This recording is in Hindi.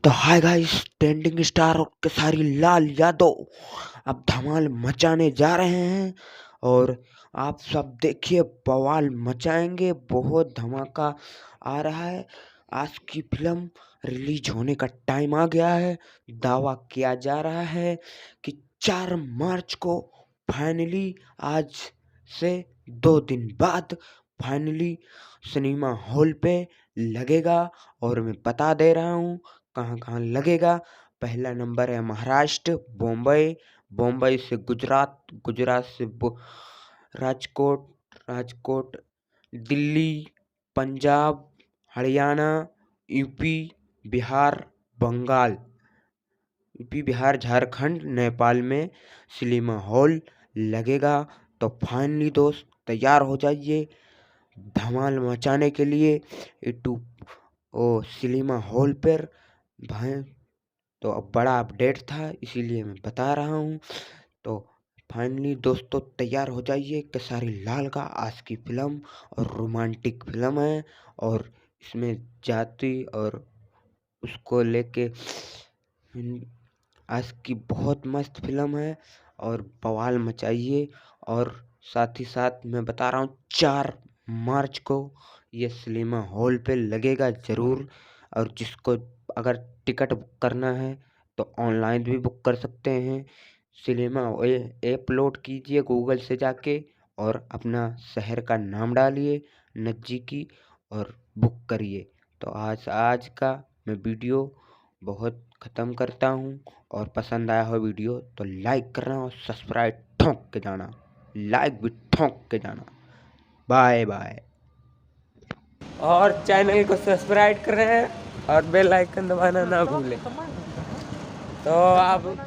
तो हाय गाइस, ट्रेंडिंग स्टार और केसारी लाल यादव अब धमाल मचाने जा रहे हैं। और आप सब देखिए, बवाल मचाएंगे। बहुत धमाका आ रहा है। आज की फिल्म रिलीज होने का टाइम आ गया है। दावा किया जा रहा है कि 4 मार्च को फाइनली, आज से 2 दिन बाद फाइनली सिनेमा हॉल पे लगेगा। और मैं बता दे रहा हूँ कहाँ कहाँ लगेगा। पहला नंबर है महाराष्ट्र, बॉम्बे, बॉम्बे से गुजरात, गुजरात से राजकोट, राजकोट दिल्ली, पंजाब, हरियाणा, यूपी, बिहार, बंगाल, यूपी, बिहार, झारखंड, नेपाल में सिनेमा हॉल लगेगा। तो फाइनली दोस्त तैयार हो जाइए धमाल मचाने के लिए यूट्यूब ओ सिनेमा हॉल पर भाई। तो अब बड़ा अपडेट था, इसीलिए मैं बता रहा हूँ। तो फाइनली दोस्तों तैयार हो जाइए। केसारी लाल का आज की फिल्म और रोमांटिक फिल्म है। और इसमें जाति और उसको लेके आज की बहुत मस्त फिल्म है। और बवाल मचाइए। और साथ ही साथ मैं बता रहा हूँ 4 मार्च को ये सिनेमा हॉल पे लगेगा ज़रूर। और जिसको अगर टिकट बुक करना है तो ऑनलाइन भी बुक कर सकते हैं। सिनेमा ऐप लोड कीजिए गूगल से जाके और अपना शहर का नाम डालिए नज़दीकी और बुक करिए। तो आज आज का मैं वीडियो बहुत ख़त्म करता हूँ। और पसंद आया हो वीडियो तो लाइक करना और सब्सक्राइब ठोंक के जाना, लाइक भी ठोंक के जाना। Bye bye. और चैनल को सब्सक्राइब करें और बेल आइकन दबाना ना भूलें। तो आप